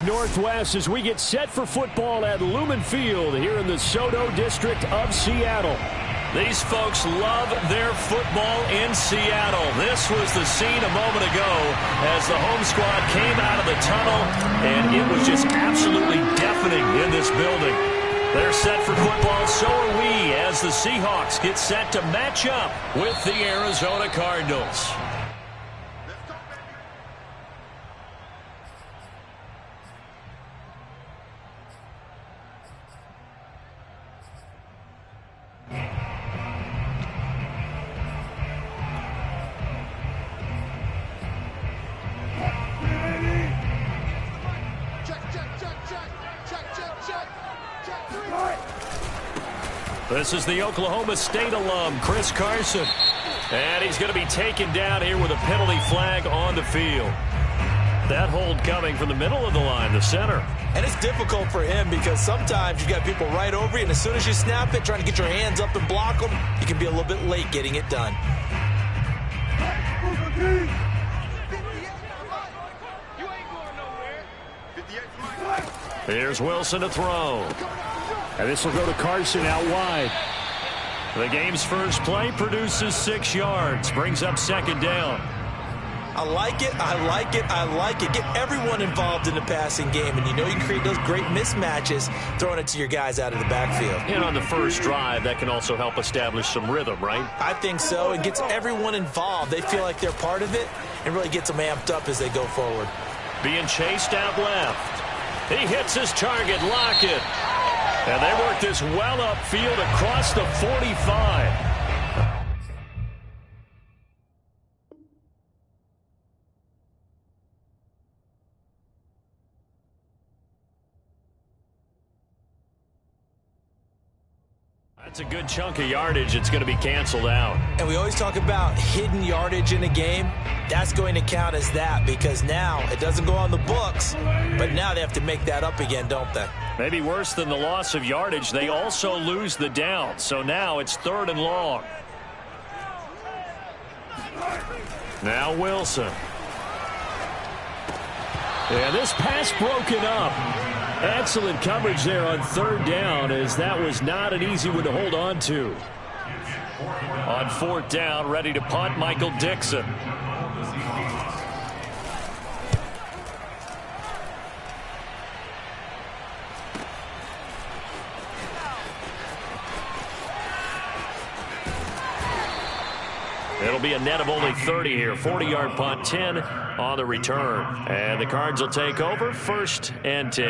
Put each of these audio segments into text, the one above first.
Northwest as we get set for football at Lumen Field here in the SoDo district of Seattle. These folks love their football in Seattle. This was the scene a moment ago as the home squad came out of the tunnel, and it was just absolutely deafening in this building. They're set for football, so are we, as the Seahawks get set to match up with the Arizona Cardinals. This is the Oklahoma State alum, Chris Carson. And he's going to be taken down here with a penalty flag on the field. That hold coming from the middle of the line, the center. And it's difficult for him because sometimes you've got people right over you, and as soon as you snap it, trying to get your hands up and block them, you can be a little bit late getting it done. Here's Wilson to throw. And this will go to Carson out wide. The game's first play produces 6 yards. Brings up second down. I like it, I like it, I like it. Get everyone involved in the passing game, and you know you can create those great mismatches throwing it to your guys out of the backfield. And on the first drive, that can also help establish some rhythm, right? I think so. It gets everyone involved. They feel like they're part of it and really gets them amped up as they go forward. Being chased out left. He hits his target, Lockett. And they work this well upfield across the 45. That's a good chunk of yardage. It's going to be canceled out. And we always talk about hidden yardage in a game. That's going to count as that because now it doesn't go on the books, but now they have to make that up again, don't they? Maybe worse than the loss of yardage, they also lose the down. So now it's 3rd and long. Now Wilson. Yeah, this pass broken up. Excellent coverage there on 3rd down, as that was not an easy one to hold on to. On 4th down, ready to punt, Michael Dixon. It'll be a net of only 30 here. 40-yard punt, 10 on the return. And the Cards will take over, 1st and 10.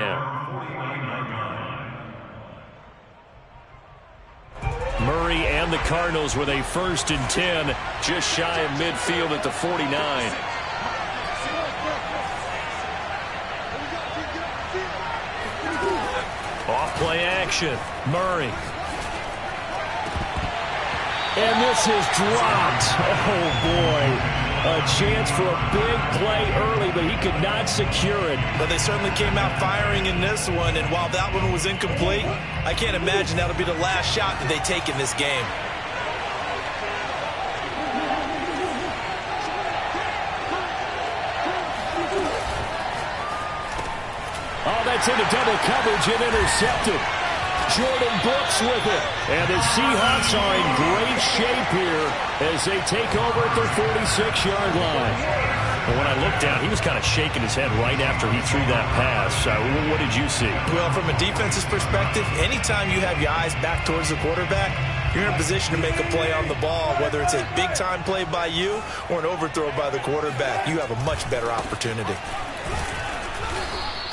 Murray and the Cardinals with a 1st and 10, just shy of midfield at the 49. Off-play action, Murray. And this is dropped. Oh, boy. A chance for a big play early, but he could not secure it. But they certainly came out firing in this one, and while that one was incomplete, I can't imagine that'll be the last shot that they take in this game. Oh, that's into double coverage and intercepted. Jordan Brooks with it. And the Seahawks are in great shape here as they take over at their 46-yard line. But when I looked down, he was kind of shaking his head right after he threw that pass. What did you see? Well, from a defense's perspective, anytime you have your eyes back towards the quarterback, you're in a position to make a play on the ball, whether it's a big-time play by you or an overthrow by the quarterback. You have a much better opportunity.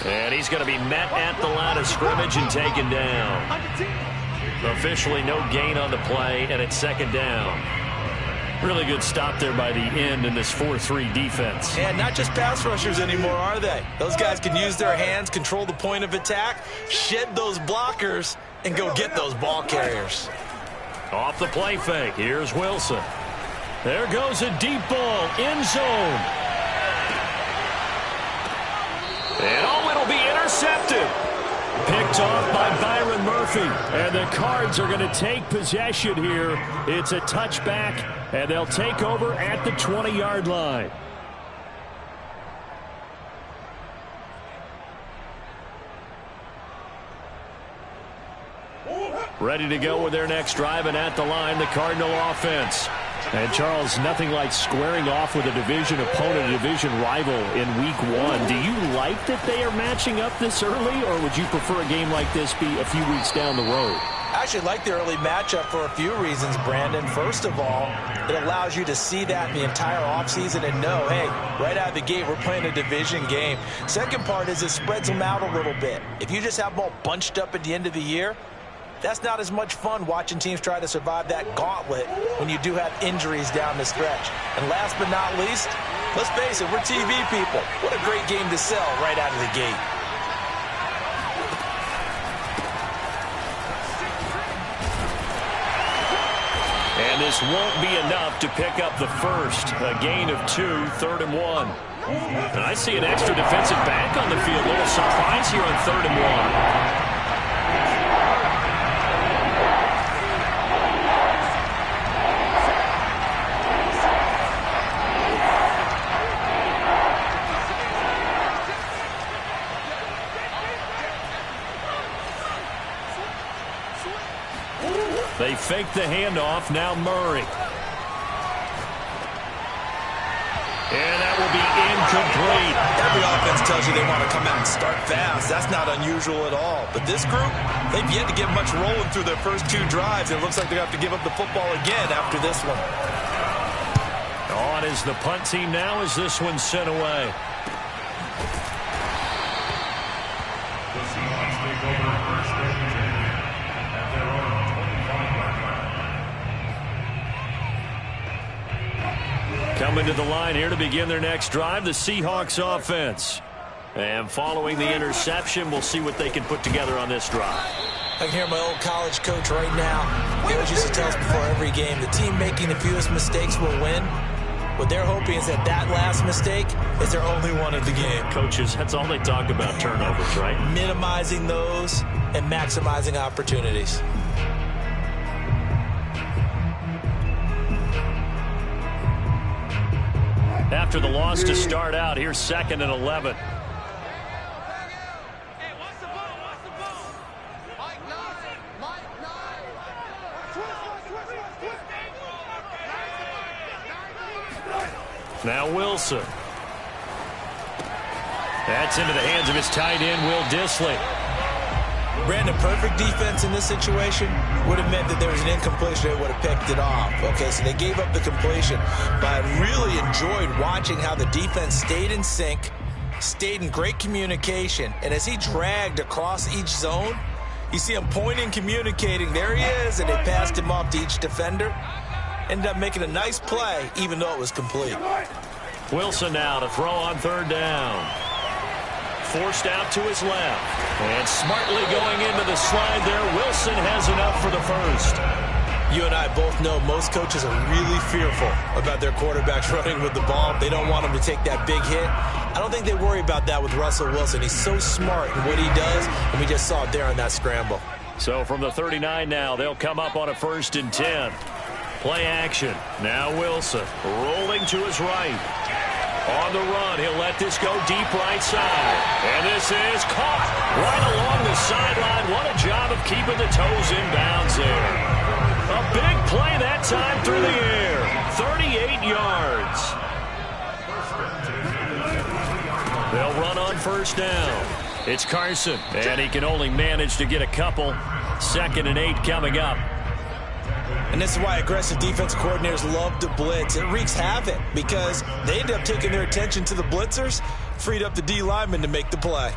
And he's going to be met at the line of scrimmage and taken down. Officially no gain on the play, and it's 2nd down. Really good stop there by the end in this 4-3 defense. And not just pass rushers anymore, are they? Those guys can use their hands, control the point of attack, shed those blockers, and go get those ball carriers. Off the play fake, here's Wilson. There goes a deep ball, end zone. And oh, it'll be intercepted. Picked off by Byron Murphy. And the Cards are going to take possession here. It's a touchback, and they'll take over at the 20-yard line. Ready to go with their next drive, and at the line, the Cardinal offense. And, Charles, nothing like squaring off with a division opponent, a division rival in Week 1. Do you like that they are matching up this early, or would you prefer a game like this be a few weeks down the road? I actually like the early matchup for a few reasons, Brandon. First of all, it allows you to see that in the entire offseason and know, hey, right out of the gate, we're playing a division game. Second part is it spreads them out a little bit. If you just have them all bunched up at the end of the year, that's not as much fun watching teams try to survive that gauntlet when you do have injuries down the stretch. And last but not least, let's face it, we're TV people. What a great game to sell right out of the gate. And this won't be enough to pick up the first. A gain of 2, 3rd and 1. And I see an extra defensive back on the field. A little surprise here on 3rd and 1. They fake the handoff. Now Murray. And that will be incomplete. Every offense tells you they want to come out and start fast. That's not unusual at all. But this group, they've yet to get much rolling through their first 2 drives. It looks like they're going to have to give up the football again after this one. On is the punt team now as this one's sent away. Coming to the line here to begin their next drive, the Seahawks offense. And following the interception, we'll see what they can put together on this drive. I can hear my old college coach right now. He always used to tell us before every game, the team making the fewest mistakes will win. What they're hoping is that last mistake is their only one of the game. Coaches, that's all they talk about, turnovers, right? Minimizing those and maximizing opportunities. After the loss to start out, here's 2nd and 11. Now Wilson. That's into the hands of his tight end, Will Dissly. Brandon, perfect defense in this situation would have meant that there was an incompletion. They would have picked it off. Okay, so they gave up the completion. But I really enjoyed watching how the defense stayed in sync, stayed in great communication. And as he dragged across each zone, you see him pointing, communicating. There he is, and they passed him off to each defender. Ended up making a nice play, even though it was complete. Wilson now to throw on 3rd down. Forced out to his left. And smartly going into the slide there, Wilson has enough for the first. You and I both know most coaches are really fearful about their quarterbacks running with the ball. They don't want them to take that big hit. I don't think they worry about that with Russell Wilson. He's so smart in what he does, and we just saw it there on that scramble. So from the 39 now, they'll come up on a 1st and 10. Play action. Now Wilson rolling to his right. On the run, he'll let this go deep right side. And this is caught right along the sideline. What a job of keeping the toes in bounds there. A big play that time through the air. 38 yards. They'll run on 1st down. It's Carson, and he can only manage to get a couple. 2nd and 8 coming up. And this is why aggressive defensive coordinators love to blitz. It wreaks havoc because they end up taking their attention to the blitzers, freed up the D lineman to make the play.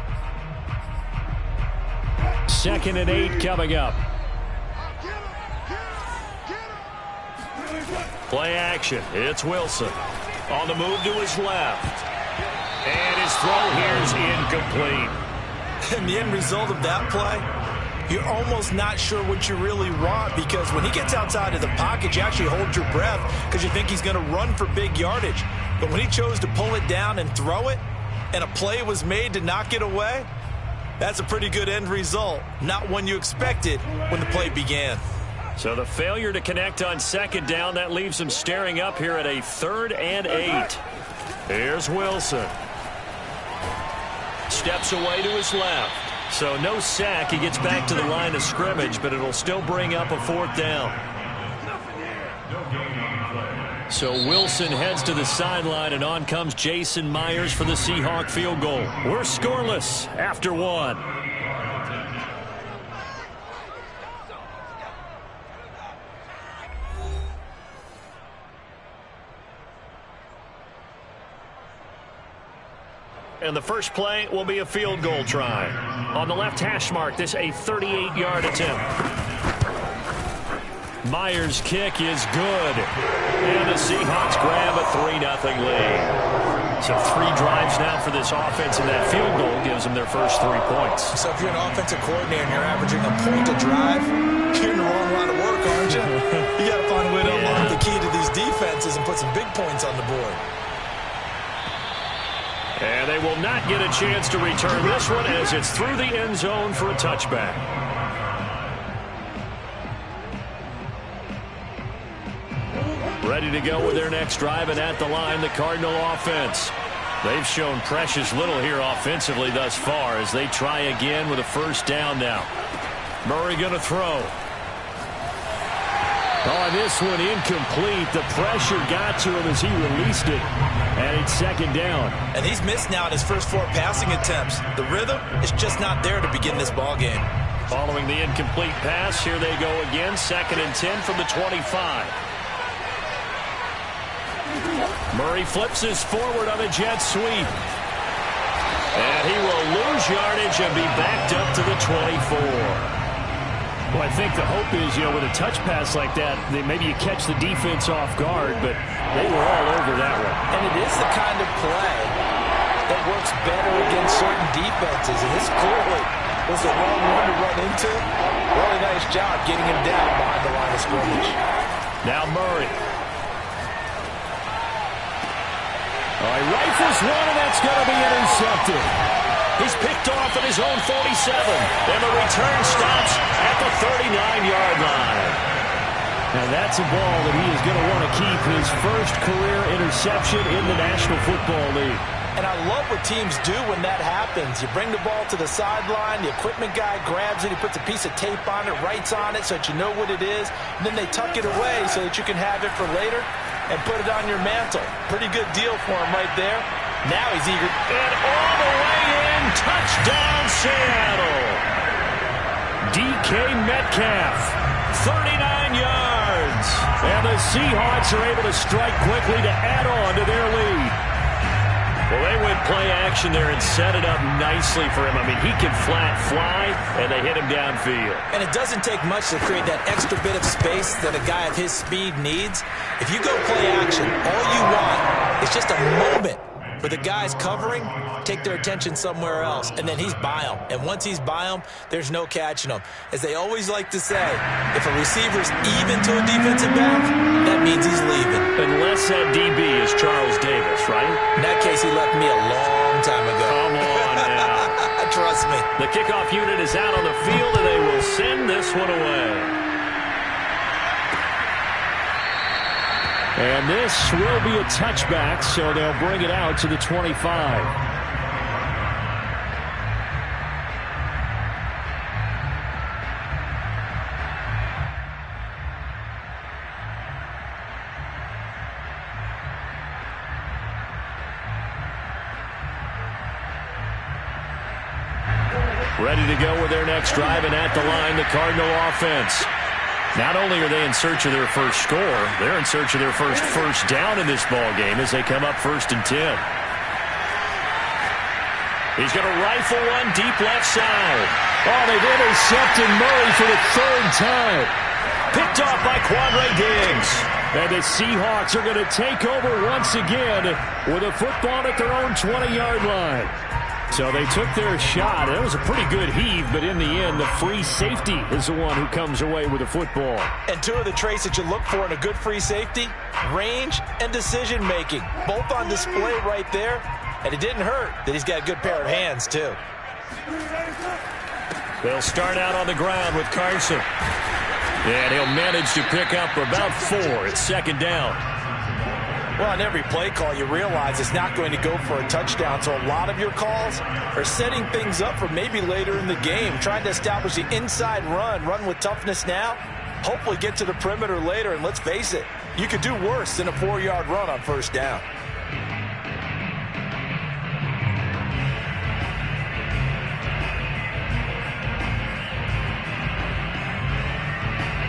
2nd and 8 coming up. Play action. It's Wilson. On the move to his left. And his throw here is incomplete. And the end result of that play, you're almost not sure what you really want because when he gets outside of the pocket, you actually hold your breath because you think he's going to run for big yardage. But when he chose to pull it down and throw it, and a play was made to knock it away, that's a pretty good end result. Not one you expected when the play began. So the failure to connect on 2nd down, that leaves him staring up here at a 3rd and 8. Here's Wilson. Steps away to his left. So no sack. He gets back to the line of scrimmage, but it'll still bring up a 4th down. So Wilson heads to the sideline, and on comes Jason Myers for the Seahawk field goal. We're scoreless after 1. And the first play will be a field goal try. On the left hash mark, this a 38-yard attempt. Myers' kick is good. And the Seahawks grab a 3-0 lead. So 3 drives now for this offense, and that field goal gives them their first 3 points. So if you're an offensive coordinator and you're averaging a point a drive, you're in the wrong line of work, aren't you? You got to find a way to unlock the key to these defenses and put some big points on the board. And they will not get a chance to return this one as it's through the end zone for a touchback. Ready to go with their next drive, and at the line, the Cardinal offense. They've shown precious little here offensively thus far as they try again with a first down now. Murray going to throw. Oh, this one incomplete. The pressure got to him as he released it. And it's 2nd down. And he's missed now in his first 4 passing attempts. The rhythm is just not there to begin this ball game. Following the incomplete pass, here they go again. 2nd and 10 from the 25. Murray flips his forward on a jet sweep. And he will lose yardage and be backed up to the 24. Well, I think the hope is, with a touch pass like that, maybe you catch the defense off guard, but they were all over that one. And it is the kind of play that works better against certain defenses, and this clearly was the wrong one to run into. Really nice job getting him down behind the line of scrimmage. Now Murray. He rifles one, and that's going to be intercepted. He's picked off at his own 47, and the return stops at the 39-yard line. Now that's a ball that he is going to want to keep, his first career interception in the National Football League. And I love what teams do when that happens. You bring the ball to the sideline, the equipment guy grabs it, he puts a piece of tape on it, writes on it so that you know what it is, and then they tuck it away so that you can have it for later and put it on your mantle. Pretty good deal for him right there. Now he's eager. And all the way in, touchdown Seattle. DK Metcalf, 39 yards. And the Seahawks are able to strike quickly to add on to their lead. Well, they went play action there and set it up nicely for him. I mean, he can flat fly, and they hit him downfield. And it doesn't take much to create that extra bit of space that a guy of his speed needs. If you go play action, all you want is just a moment for the guys covering, take their attention somewhere else, and then he's by them. And once he's by them, there's no catching him. As they always like to say, if a receiver's even to a defensive back, that means he's leaving. Unless that DB is Charles Davis, right? In that case, he left me a long time ago. Come on now. Trust me. The kickoff unit is out on the field, and they will send this one away. And this will be a touchback, so they'll bring it out to the 25. Ready to go with their next drive, and at the line, the Cardinal offense. Not only are they in search of their first score, they're in search of their first down in this ball game as they come up 1st and 10. He's going to rifle one deep left side. Oh, they've intercepted Murray for the 3rd time. Picked off by Quandre Diggs. And the Seahawks are going to take over once again with a football at their own 20-yard line. So they took their shot. It was a pretty good heave, but in the end, the free safety is the one who comes away with the football. And 2 of the traits that you look for in a good free safety, range and decision-making. Both on display right there. And it didn't hurt that he's got a good pair of hands, too. They'll start out on the ground with Carson. And he'll manage to pick up about 4. It's 2nd down. Well, on every play call, you realize it's not going to go for a touchdown, so a lot of your calls are setting things up for maybe later in the game, trying to establish the inside run with toughness now, hopefully get to the perimeter later, and let's face it, you could do worse than a 4-yard run on first down.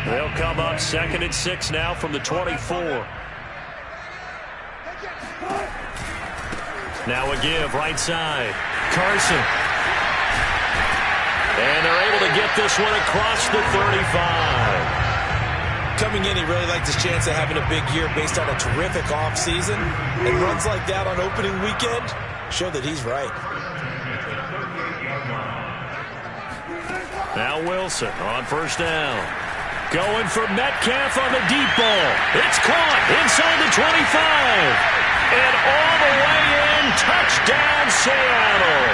They'll come up 2nd and 6 now from the 24. Now a give, right side. Carson. And they're able to get this one across the 35. Coming in, he really liked his chance of having a big year based on a terrific offseason. And runs like that on opening weekend show that he's right. Now Wilson on first down. Going for Metcalf on the deep ball. It's caught inside the 25. And all the way in, touchdown Seattle.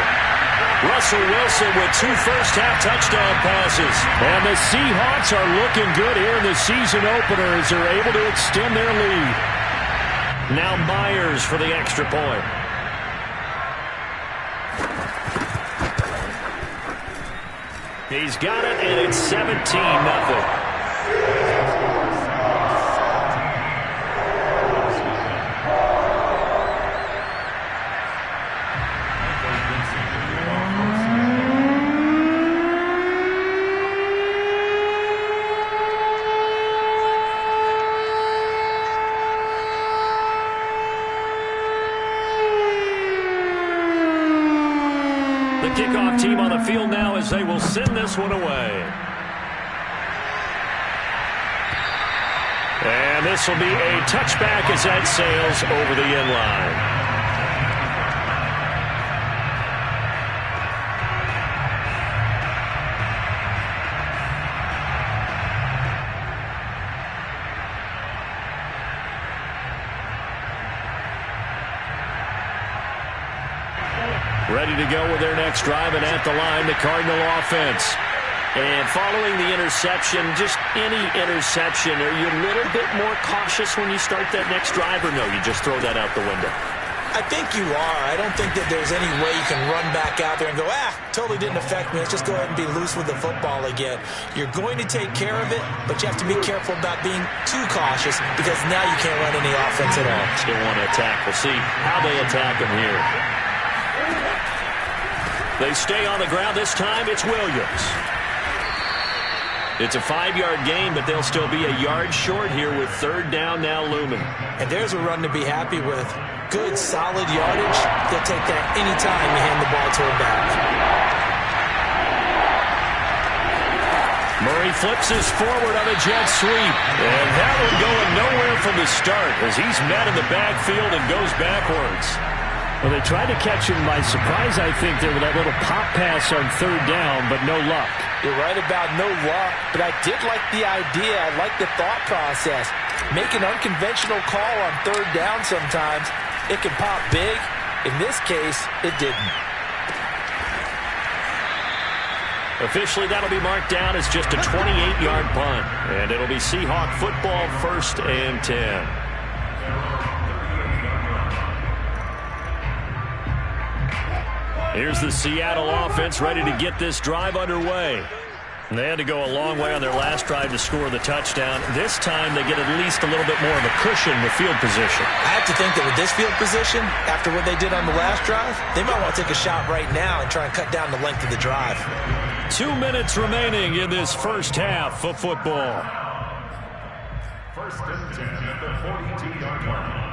Russell Wilson with 2 first-half touchdown passes. And the Seahawks are looking good here in the season opener as they're able to extend their lead. Now Myers for the extra point. He's got it, and it's 17-0. Kickoff team on the field now as they will send this one away. And this will be a touchback as that sails over the end line. Ready to go with their next drive, and at the line, the Cardinal offense. And following the interception, just any interception, are you a little bit more cautious when you start that next drive, or no, you just throw that out the window? I think you are. I don't think that there's any way you can run back out there and go, totally didn't affect me. Let's just go ahead and be loose with the football again. You're going to take care of it, but you have to be careful about being too cautious because now you can't run any offense at all. Still want to attack. We'll see how they attack him here. They stay on the ground. This time it's Williams. It's a 5-yard gain, but they'll still be a yard short here with 3rd down now looming. And there's a run to be happy with. Good, solid yardage. They'll take that anytime you hand the ball to a back. Murray flips his forward on a jet sweep. And that one going nowhere from the start as he's met in the backfield and goes backwards. Well, they tried to catch him by surprise, I think, there with that little pop pass on 3rd down, but no luck. You're right about no luck, but I did like the idea. I like the thought process. Make an unconventional call on 3rd down sometimes. It can pop big. In this case, it didn't. Officially, that'll be marked down as just a 28-yard punt. And it'll be Seahawk football, 1st and 10. Here's the Seattle offense ready to get this drive underway. And they had to go a long way on their last drive to score the touchdown. This time they get at least a little bit more of a cushion with field position. I have to think that with this field position, after what they did on the last drive, they might want to take a shot right now and try and cut down the length of the drive. 2 minutes remaining in this first half of football. 1st and 10 at the 42-yard line.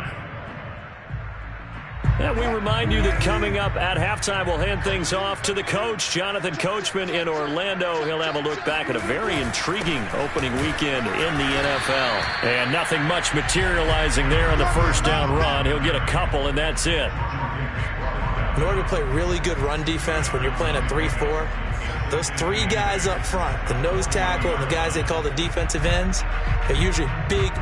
And we remind you that coming up at halftime, we'll hand things off to the coach, Jonathan Coachman in Orlando. He'll have a look back at a very intriguing opening weekend in the NFL. And nothing much materializing there on the 1st down run. He'll get a couple, and that's it. In order to play really good run defense when you're playing a 3-4, those 3 guys up front, the nose tackle and the guys they call the defensive ends, they're usually big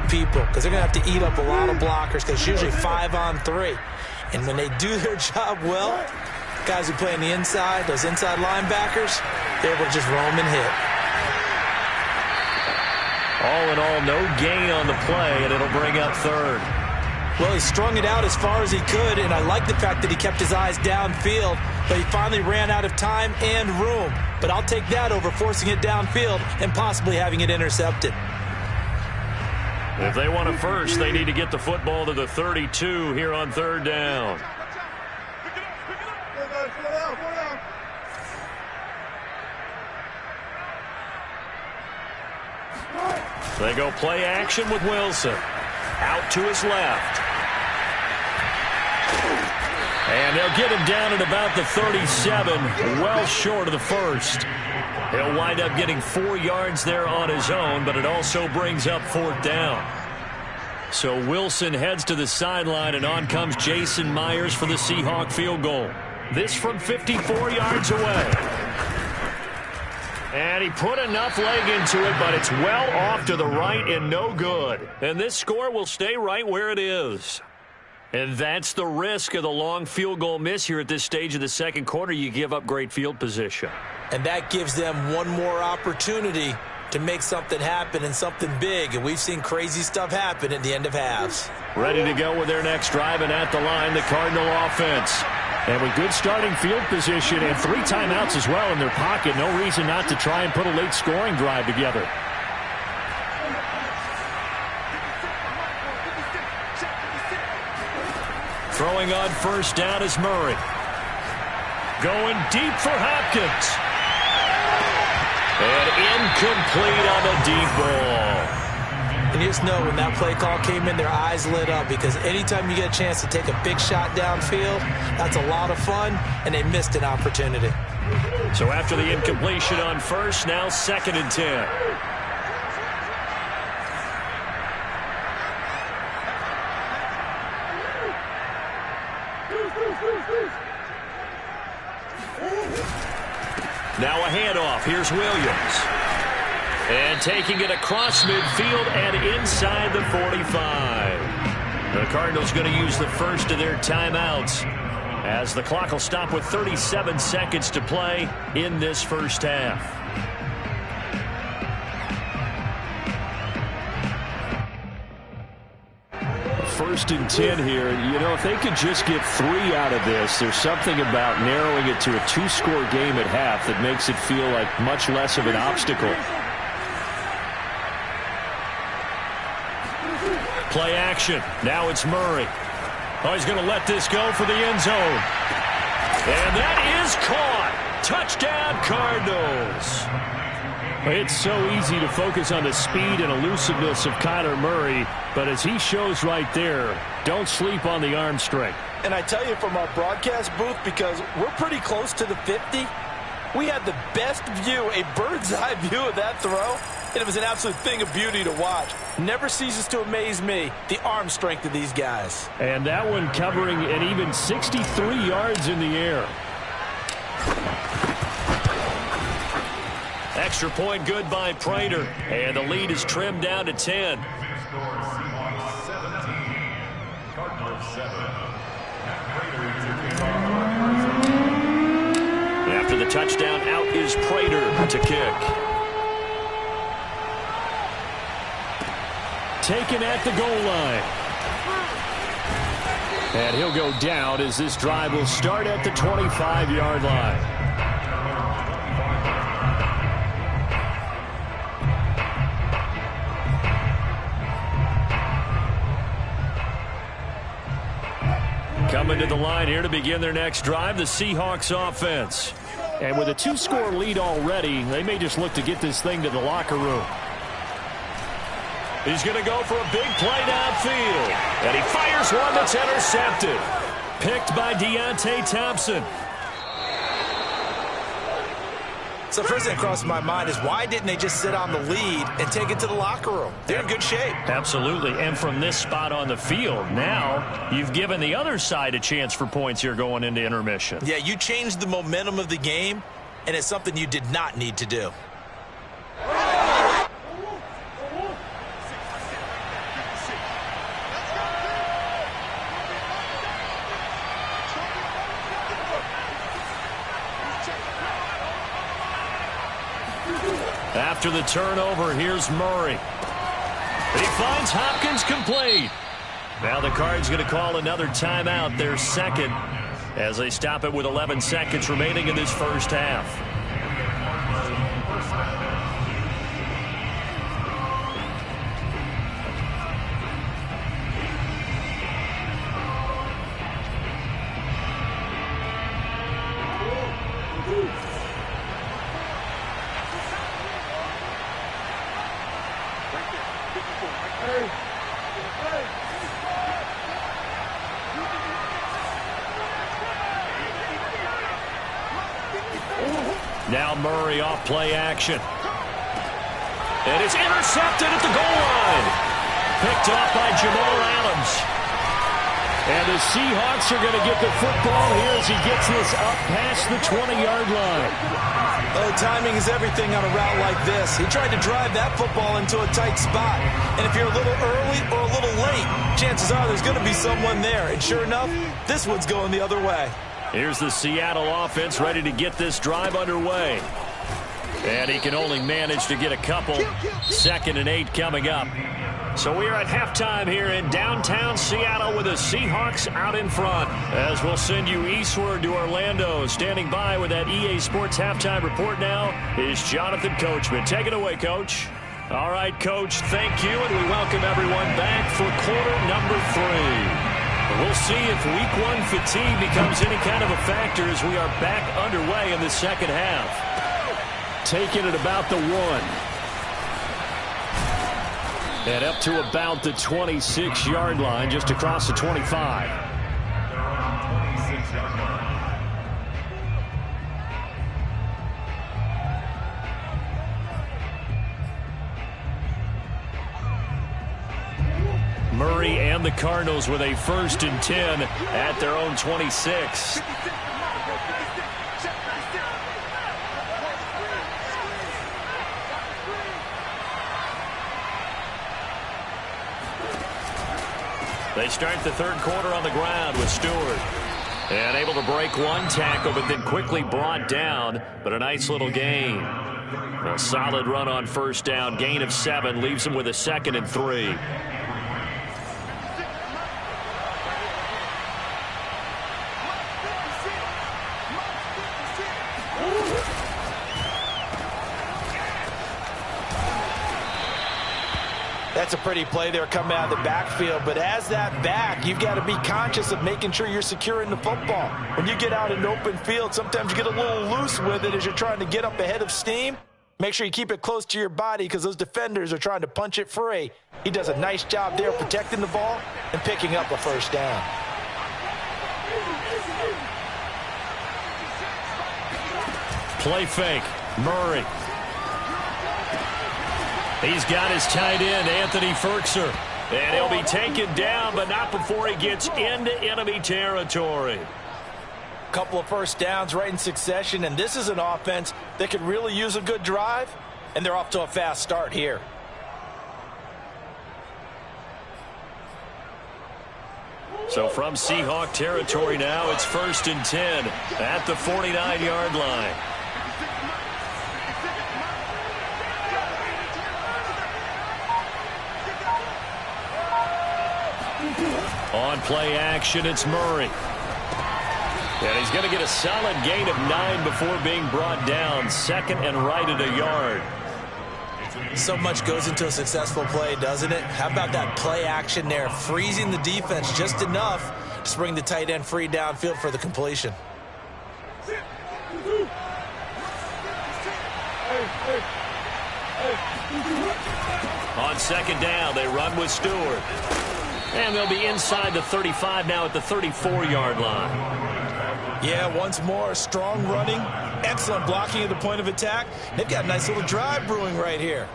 people because they're going to have to eat up a lot of blockers because it's usually 5-on-3. And when they do their job well, guys who play on the inside, those inside linebackers, they're able to just roam and hit. All in all, no gain on the play, and it'll bring up 3rd. Well, he strung it out as far as he could, and I like the fact that he kept his eyes downfield, but he finally ran out of time and room. But I'll take that over forcing it downfield and possibly having it intercepted. If they want a first, they need to get the football to the 32 here on third down. They go play action with Wilson. Out to his left. And they'll get him down at about the 37, well short of the first. He'll wind up getting 4 yards there on his own, but it also brings up fourth down. So Wilson heads to the sideline, and on comes Jason Myers for the Seahawk field goal. This from 54 yards away. And he put enough leg into it, but it's well off to the right and no good. And this score will stay right where it is. And that's the risk of the long field goal miss here at this stage of the second quarter. You give up great field position. And that gives them one more opportunity to make something happen and something big. And we've seen crazy stuff happen at the end of halves. Ready to go with their next drive, and at the line, the Cardinal offense. And with good starting field position and 3 timeouts as well in their pocket, no reason not to try and put a late scoring drive together. Throwing on first down is Murray. Going deep for Hopkins. And incomplete on the deep ball. And you just know when that play call came in, their eyes lit up, because anytime you get a chance to take a big shot downfield, that's a lot of fun, and they missed an opportunity. So after the incompletion on first, now 2nd and 10. Now a handoff. Here's Williams. And taking it across midfield and inside the 45. The Cardinals going to use the first of their timeouts, as the clock will stop with 37 seconds to play in this first half. First and 10 here. You know, if they could just get 3 out of this, there's something about narrowing it to a 2-score game at half that makes it feel like much less of an obstacle. Play action. Now it's Murray. Oh, he's going to let this go for the end zone. And that is caught. Touchdown, Cardinals. It's so easy to focus on the speed and elusiveness of Kyler Murray, but as he shows right there, don't sleep on the arm strength. And I tell you, from our broadcast booth, because we're pretty close to the 50, we had the best view, a bird's-eye view of that throw, and it was an absolute thing of beauty to watch. Never ceases to amaze me, the arm strength of these guys. And that one covering an even 63 yards in the air. Extra point good by Prater, and the lead is trimmed down to 10. After the touchdown, out is Prater to kick. Taken at the goal line. And he'll go down as this drive will start at the 25-yard line. Coming to the line here to begin their next drive, the Seahawks offense. And with a 2-score lead already, they may just look to get this thing to the locker room. He's going to go for a big play downfield. And he fires one that's intercepted. Picked by Deontay Thompson. So first thing that crossed my mind is, why didn't they just sit on the lead and take it to the locker room? They're in good shape. Absolutely. And from this spot on the field, now you've given the other side a chance for points here going into intermission. Yeah, you changed the momentum of the game, and it's something you did not need to do. After the turnover, here's Murray. He finds Hopkins complete. Now the Cards going to call another timeout, their second, as they stop it with 11 seconds remaining in this first half. Now Murray off play action. And it's intercepted at the goal line. Picked off by Jamal Adams. And the Seahawks are going to get the football here as he gets this up past the 20-yard line. Oh, timing is everything on a route like this. He tried to drive that football into a tight spot. And if you're a little early or a little late, chances are there's going to be someone there. And sure enough, this one's going the other way. Here's the Seattle offense ready to get this drive underway. And he can only manage to get a couple. 2nd and 8 coming up. So we are at halftime here in downtown Seattle with the Seahawks out in front. As we'll send you eastward to Orlando. Standing by with that EA Sports halftime report now is Jonathan Coachman. Take it away, Coach. All right, Coach, thank you. And we welcome everyone back for quarter number 3. We'll see if week 1 fatigue becomes any kind of a factor as we are back underway in the second half. Taking it about the 1. And up to about the 26-yard line, just across the 25. Murray and the Cardinals with a 1st and 10 at their own 26. They start the third quarter on the ground with Stewart. And able to break one tackle, but then quickly brought down. But a nice little gain. A solid run on first down. Gain of 7 leaves him with a 2nd and 3. That's a pretty play there coming out of the backfield, but as that back, you've got to be conscious of making sure you're securing the football. When you get out in open field, sometimes you get a little loose with it as you're trying to get up ahead of steam. Make sure you keep it close to your body because those defenders are trying to punch it free. He does a nice job there protecting the ball and picking up a first down. Play fake. Murray. He's got his tight end, Anthony Firkser. And he'll be taken down, but not before he gets into enemy territory. Couple of first downs right in succession, and this is an offense that could really use a good drive, and they're off to a fast start here. So from Seahawk territory now, it's 1st and 10 at the 49-yard line. On play action, it's Murray. And he's going to get a solid gain of 9 before being brought down. 2nd and right at a yard. So much goes into a successful play, doesn't it? How about that play action there? Freezing the defense just enough to bring the tight end free downfield for the completion. On 2nd down, they run with Stewart. And they'll be inside the 35 now at the 34-yard line. Yeah, once more, strong running, excellent blocking at the point of attack. They've got a nice little drive brewing right here.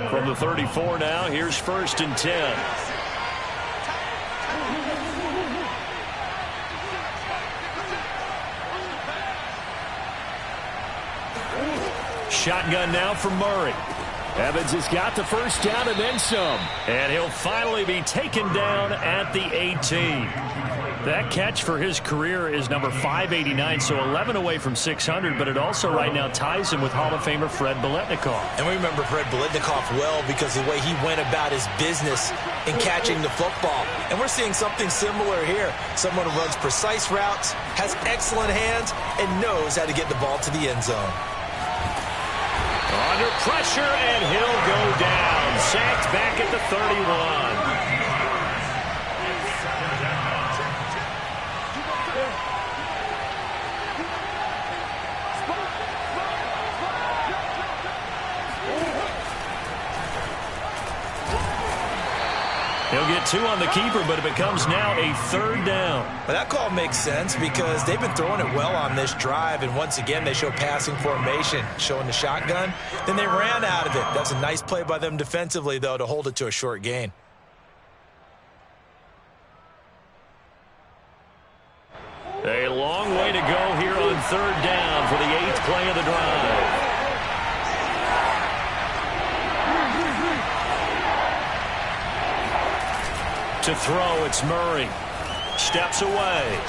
From the 34 now, here's 1st and 10. Shotgun now for Murray. Evans has got the first down and then some. And he'll finally be taken down at the 18. That catch for his career is number 589, so 11 away from 600, but it also right now ties him with Hall of Famer Fred Biletnikoff. And we remember Fred Biletnikoff well because of the way he went about his business in catching the football. And we're seeing something similar here. Someone who runs precise routes, has excellent hands, and knows how to get the ball to the end zone. Under pressure, and he'll go down. Sacked back at the 31. He'll get 2 on the keeper, but it becomes now a 3rd down. Well, that call makes sense because they've been throwing it well on this drive, and once again, they show passing formation, showing the shotgun. Then they ran out of it. That's a nice play by them defensively, though, to hold it to a short gain. A long way to go here on 3rd down for the 8th play of the drive. To throw, it's Murray. Steps away.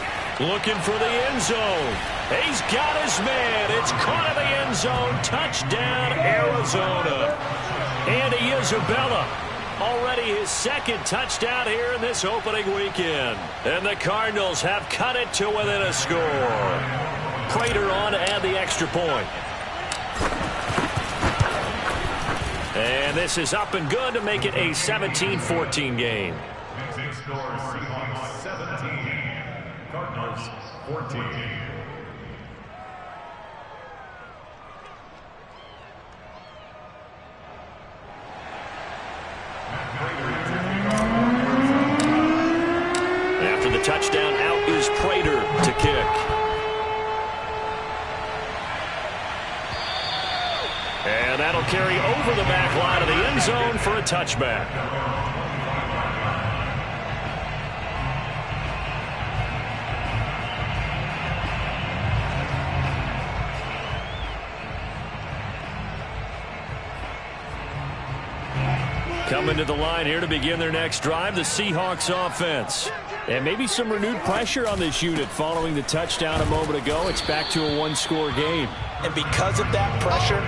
Looking for the end zone. He's got his man. It's caught in the end zone. Touchdown, Arizona. Andy Isabella. Already his 2nd touchdown here in this opening weekend. And the Cardinals have cut it to within a score. Prater on to add the extra point. And this is up and good to make it a 17-14 game. Score Seahawks 17, Cardinals 14. After the touchdown, out is Prater to kick. And that'll carry over the back line of the end zone for a touchback. Coming to the line here to begin their next drive, the Seahawks offense. And maybe some renewed pressure on this unit following the touchdown a moment ago. It's back to a 1-score game. And because of that pressure,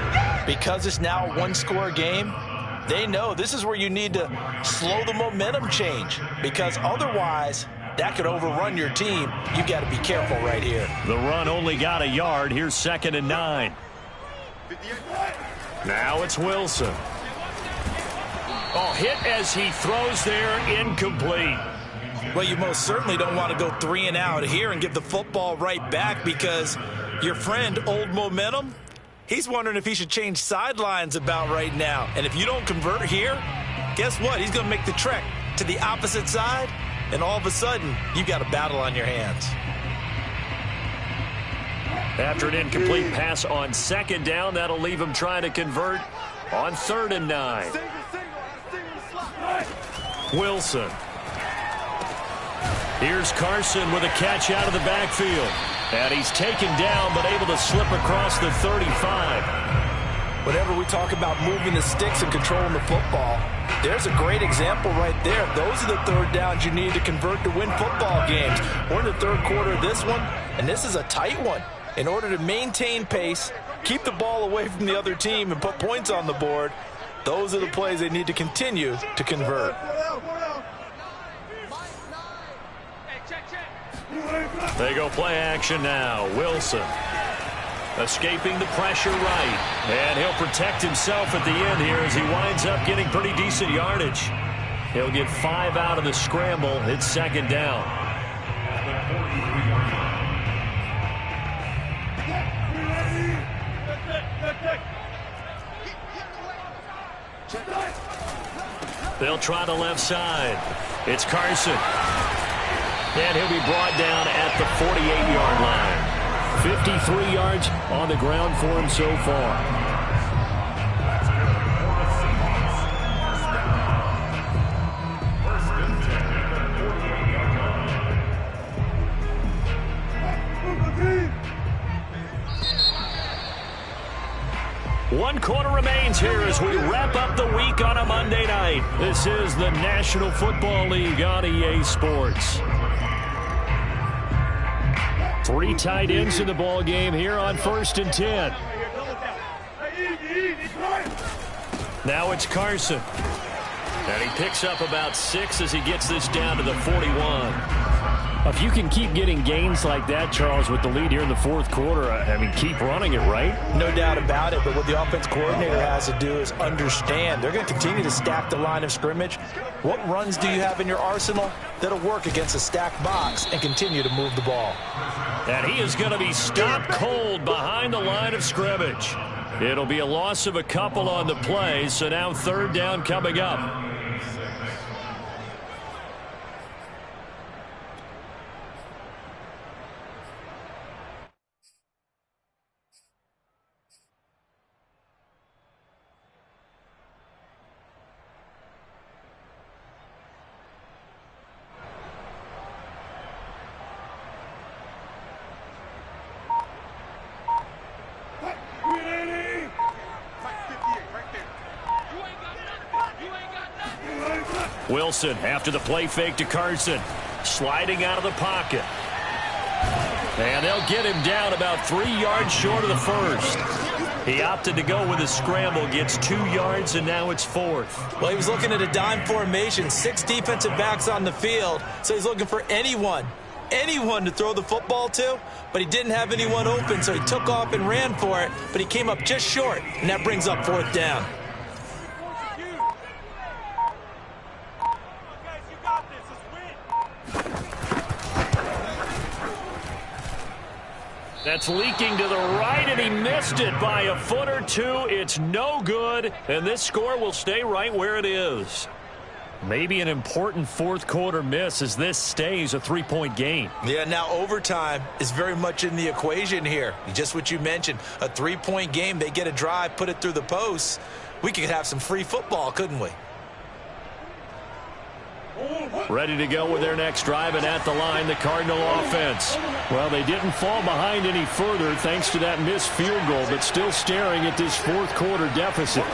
because it's now a 1-score game, they know this is where you need to slow the momentum change. Because otherwise, that could overrun your team. You've got to be careful right here. The run only got a yard. Here's 2nd and 9. Now it's Wilson. Oh, hit as he throws there, incomplete. Well, you most certainly don't want to go 3 and out here and give the football right back because your friend, Old Momentum, he's wondering if he should change sidelines about right now. And if you don't convert here, guess what? He's going to make the trek to the opposite side, and all of a sudden, you've got a battle on your hands. After an incomplete pass on 2nd down, that'll leave him trying to convert on 3rd and 9. Wilson. Here's Carson with a catch out of the backfield. And he's taken down, but able to slip across the 35. Whenever we talk about moving the sticks and controlling the football, there's a great example right there. Those are the 3rd downs you need to convert to win football games. We're in the 3rd quarter of this one, and this is a tight one. In order to maintain pace, keep the ball away from the other team, and put points on the board, those are the plays they need to continue to convert. They go play action now. Wilson escaping the pressure right. And he'll protect himself at the end here as he winds up getting pretty decent yardage. He'll get 5 out of the scramble. It's 2nd down. They'll try the left side. It's Carson. And he'll be brought down at the 48-yard line. 53 yards on the ground for him so far. One quarter remains here as we wrap up the week on a Monday night. This is the National Football League on EA Sports. Three tight ends in the ball game here on 1st and 10. Now it's Carson. And he picks up about 6 as he gets this down to the 41. If you can keep getting gains like that, Charles, with the lead here in the 4th quarter, I mean, keep running it, right? No doubt about it, but what the offense coordinator has to do is understand. They're going to continue to stack the line of scrimmage. What runs do you have in your arsenal that'll work against a stacked box and continue to move the ball? And he is going to be stopped cold behind the line of scrimmage. It'll be a loss of a couple on the play, so now 3rd down coming up. Wilson after the play fake to Carson. Sliding out of the pocket. And they'll get him down about 3 yards short of the 1st. He opted to go with a scramble, gets 2 yards, and now it's 4th. Well, he was looking at a dime formation, 6 defensive backs on the field, so he's looking for anyone to throw the football to, but he didn't have anyone open, so he took off and ran for it, but he came up just short, and that brings up 4th down. That's leaking to the right, and he missed it by a foot or 2. It's no good, and this score will stay right where it is. Maybe an important 4th quarter miss as this stays a 3-point game. Yeah, now overtime is very much in the equation here. Just what you mentioned, a 3-point game. They get a drive, put it through the posts. We could have some free football, couldn't we? Ready to go with their next drive, and at the line, the Cardinal offense. Well, they didn't fall behind any further thanks to that missed field goal, but still staring at this 4th quarter deficit.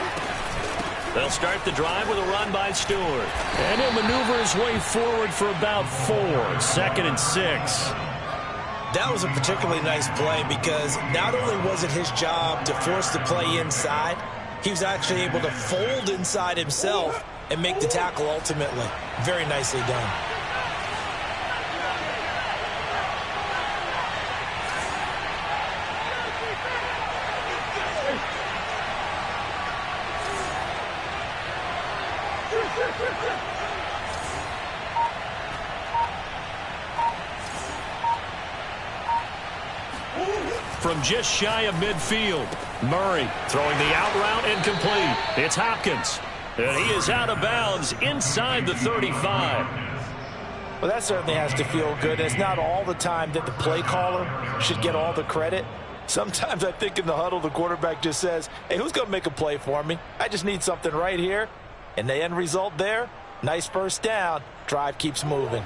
They'll start the drive with a run by Stewart. And he'll maneuver his way forward for about 4. 2nd and 6. That was a particularly nice play because not only was it his job to force the play inside, he was actually able to fold inside himself and make the tackle ultimately. Very nicely done. From just shy of midfield, Murray throwing the out route incomplete. It's Hopkins. And he is out of bounds inside the 35. Well, that certainly has to feel good. It's not all the time that the play caller should get all the credit. Sometimes I think in the huddle, the quarterback just says, hey, who's going to make a play for me? I just need something right here. And the end result there, nice 1st down. Drive keeps moving.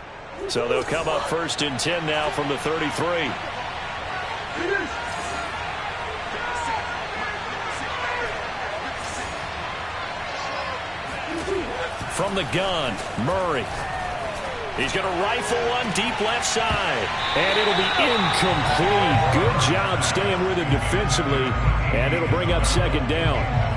So they'll come up 1st and 10 now from the 33. From the gun, Murray. He's going to rifle one deep left side. And it'll be incomplete. Good job staying with him defensively. And it'll bring up 2nd down.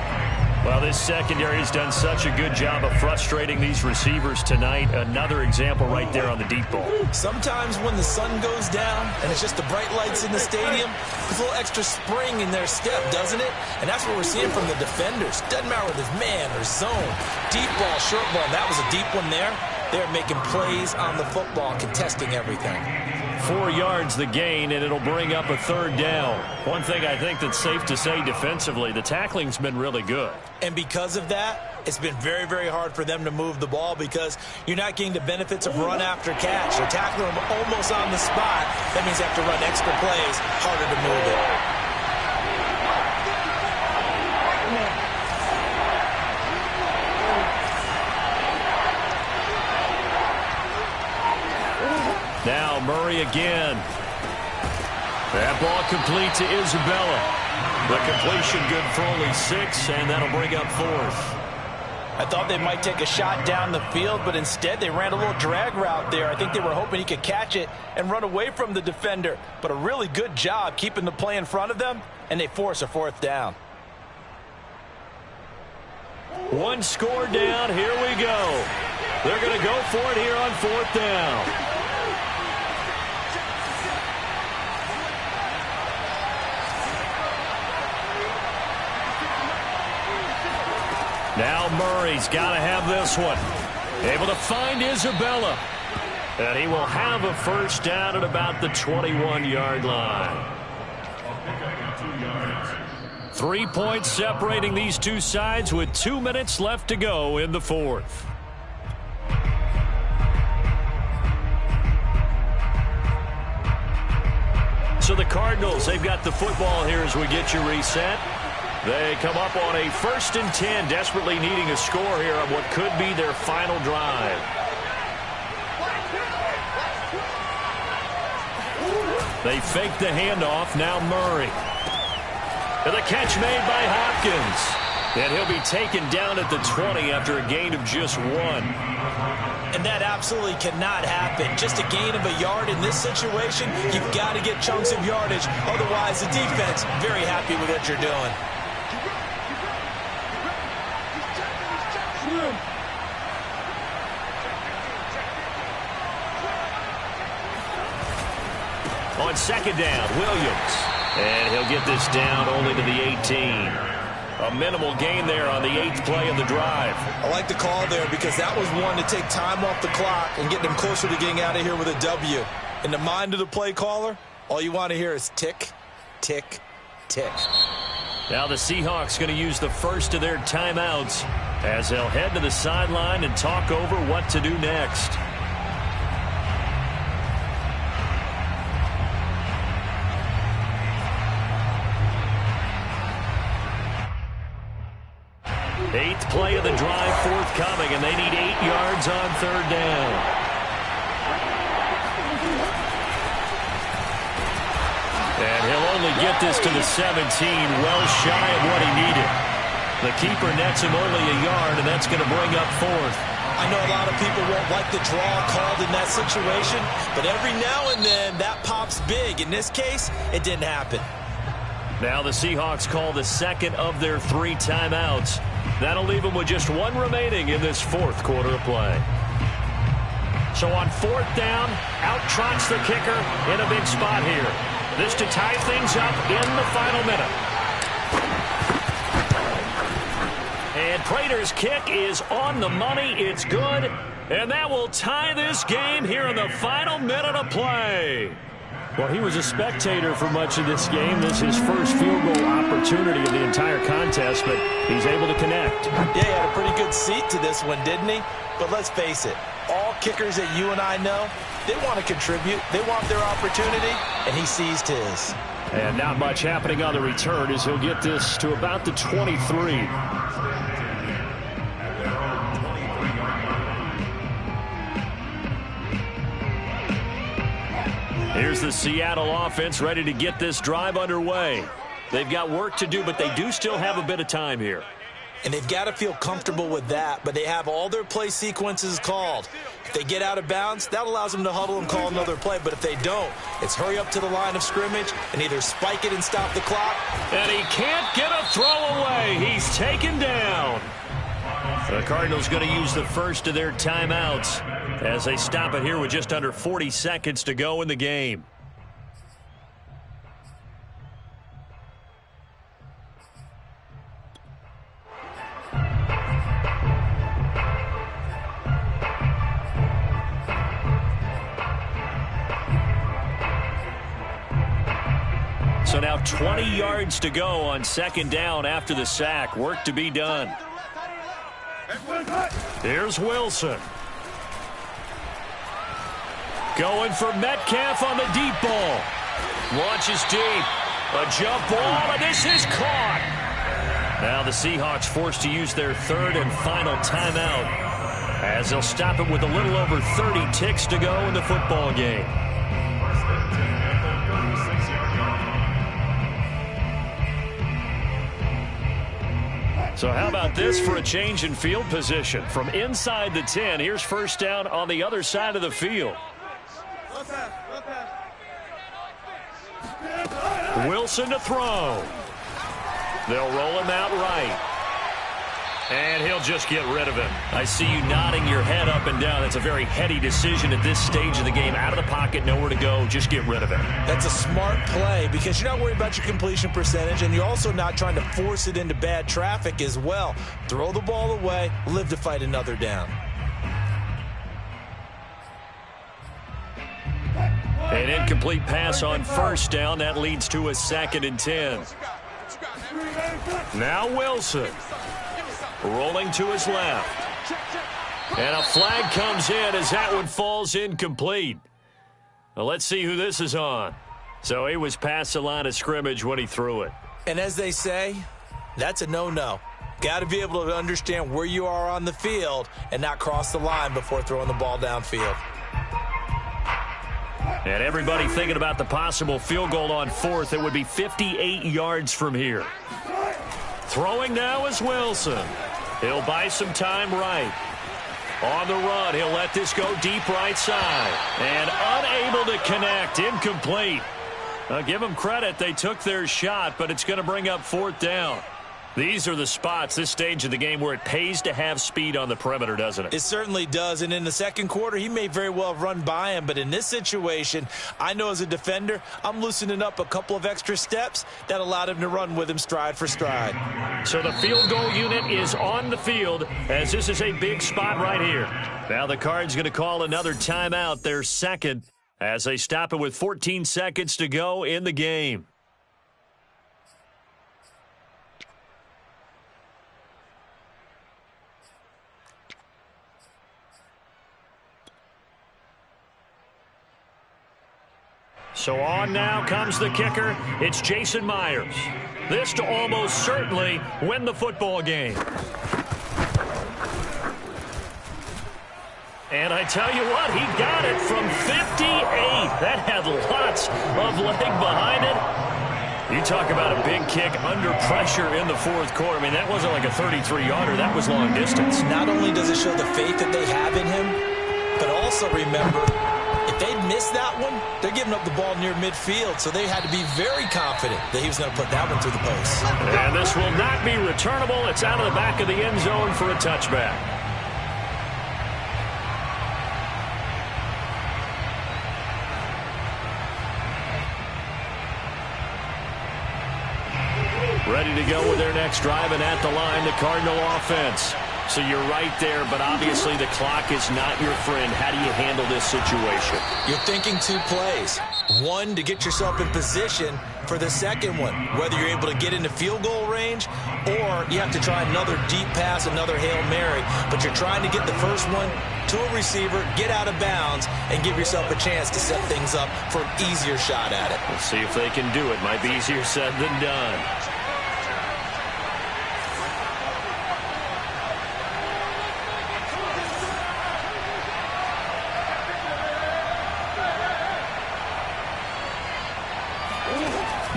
Well, this secondary has done such a good job of frustrating these receivers tonight. Another example right there on the deep ball. Sometimes when the sun goes down and it's just the bright lights in the stadium, there's a little extra spring in their step, doesn't it? And that's what we're seeing from the defenders. Doesn't matter whether it's man or zone. Deep ball, short ball. That was a deep one there. They're making plays on the football, contesting everything. 4 yards the gain, and it'll bring up a 3rd down. One thing I think that's safe to say defensively, the tackling's been really good. And because of that, it's been very, very hard for them to move the ball because you're not getting the benefits of run after catch. They're tackling them almost on the spot. That means they have to run extra plays, harder to move it. Now Murray again. That ball complete to Isabella. The completion good for only 6, and that'll bring up 4th. I thought they might take a shot down the field, but instead they ran a little drag route there. I think they were hoping he could catch it and run away from the defender. But a really good job keeping the play in front of them, and they force a fourth down. One score down. Here we go. They're going to go for it here on fourth down. Now Murray's got to have this one. Able to find Isabella. And he will have a first down at about the 21-yard line. 3 points separating these two sides with 2 minutes left to go in the fourth. So the Cardinals, they've got the football here as we get you reset. They come up on a 1st and 10, desperately needing a score here on what could be their final drive. They fake the handoff. Now Murray. And the catch made by Hopkins. And he'll be taken down at the 20 after a gain of just 1. And that absolutely cannot happen. Just a gain of a yard in this situation, you've got to get chunks of yardage. Otherwise, the defense, very happy with what you're doing. On 2nd down, Williams. And he'll get this down only to the 18. A minimal gain there on the 8th play of the drive. I like the call there because that was one to take time off the clock and get them closer to getting out of here with a W. In the mind of the play caller, all you want to hear is tick, tick, tick. Now the Seahawks going to use the first of their timeouts as they'll head to the sideline and talk over what to do next. Eighth play of the drive forthcoming, and they need 8 yards on 3rd down. And he'll only get this to the 17, well shy of what he needed. The keeper nets him only a yard, and that's going to bring up 4th. I know a lot of people won't like the draw called in that situation, but every now and then that pops big. In this case, it didn't happen. Now the Seahawks call the 2nd of their 3 timeouts. That'll leave them with just 1 remaining in this 4th quarter of play. So on 4th down, out trots the kicker in a big spot here. This to tie things up in the final minute. And Prater's kick is on the money. It's good. And that will tie this game here in the final minute of play. Well, he was a spectator for much of this game. This is his first field goal opportunity of the entire contest, but he's able to connect. Yeah, he had a pretty good seat to this one, didn't he? But let's face it, all kickers that you and I know, they want to contribute. They want their opportunity, and he seized his. And not much happening on the return as he'll get this to about the 23. Here's the Seattle offense ready to get this drive underway. They've got work to do, but they do still have a bit of time here. And they've got to feel comfortable with that, but they have all their play sequences called. If they get out of bounds, that allows them to huddle and call another play. But if they don't, it's hurry up to the line of scrimmage and either spike it and stop the clock. And he can't get a throw away. He's taken down. The Cardinals going to use the first of their timeouts as they stop it here with just under 40 seconds to go in the game. So now 20 yards to go on 2nd down after the sack. Work to be done. Here's Wilson. Going for Metcalf on the deep ball. Launches deep. A jump ball, and this is caught. Now the Seahawks forced to use their 3rd and final timeout as they'll stop it with a little over 30 ticks to go in the football game. So how about this for a change in field position? From inside the 10, here's first down on the other side of the field. Wilson to throw. They'll roll him out right. And he'll just get rid of him. I see you nodding your head up and down. That's a very heady decision at this stage of the game. Out of the pocket, nowhere to go. Just get rid of him. That's a smart play because you're not worried about your completion percentage, and you're also not trying to force it into bad traffic as well. Throw the ball away, live to fight another down. An incomplete pass on first down. That leads to a 2nd and 10. Now Wilson. Rolling to his left. And a flag comes in as that one falls incomplete. Well, let's see who this is on. So he was past the line of scrimmage when he threw it. And as they say, that's a no-no. Got to be able to understand where you are on the field and not cross the line before throwing the ball downfield. And everybody thinking about the possible field goal on 4th. It would be 58 yards from here. Throwing now is Wilson. He'll buy some time right. On the run, he'll let this go deep right side. And unable to connect, incomplete. I'll give them credit. They took their shot, but it's going to bring up 4th down. These are the spots, this stage of the game, where it pays to have speed on the perimeter, doesn't it? It certainly does, and in the second quarter, he may very well run by him, but in this situation, I know as a defender, I'm loosening up a couple of extra steps that allowed him to run with him stride for stride. So the field goal unit is on the field, as this is a big spot right here. Now the Cards going to call another timeout, their second, as they stop it with 14 seconds to go in the game. So on now comes the kicker. It's Jason Myers. This to almost certainly win the football game. And I tell you what, he got it from 58. That had lots of leg behind it. You talk about a big kick under pressure in the 4th quarter. I mean, that wasn't like a 33-yarder. That was long distance. Not only does it show the faith that they have in him, but also remember, if they'd missed that one, they're giving up the ball near midfield, so they had to be very confident that he was going to put that one through the post. And this will not be returnable. It's out of the back of the end zone for a touchback. Ready to go with their next drive, and at the line, the Cardinal offense. So you're right there, but obviously the clock is not your friend. How do you handle this situation? You're thinking 2 plays. One, to get yourself in position for the second one, whether you're able to get into field goal range or you have to try another deep pass, another Hail Mary. But you're trying to get the first one to a receiver, get out of bounds, and give yourself a chance to set things up for an easier shot at it. We'll see if they can do it. Might be easier said than done.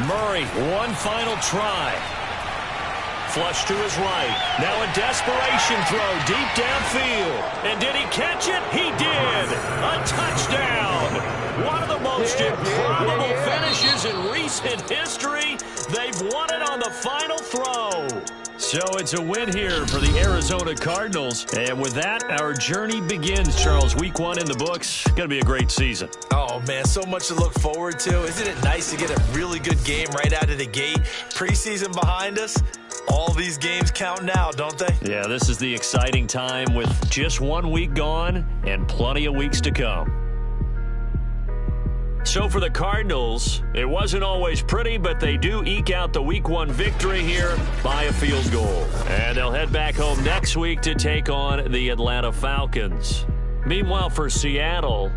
Murray, one final try. Flush to his right. Now a desperation throw deep downfield. And did he catch it? He did. A touchdown. One of the most improbable finishes in recent history. They've won it on the final throw. So it's a win here for the Arizona Cardinals. And with that, our journey begins, Charles. Week 1 in the books. Going to be a great season. Oh, man, so much to look forward to. Isn't it nice to get a really good game right out of the gate? Preseason behind us. All these games count now, don't they? Yeah, this is the exciting time with just 1 week gone and plenty of weeks to come. So for the Cardinals, it wasn't always pretty, but they do eke out the Week 1 victory here by a field goal. And they'll head back home next week to take on the Atlanta Falcons. Meanwhile, for Seattle,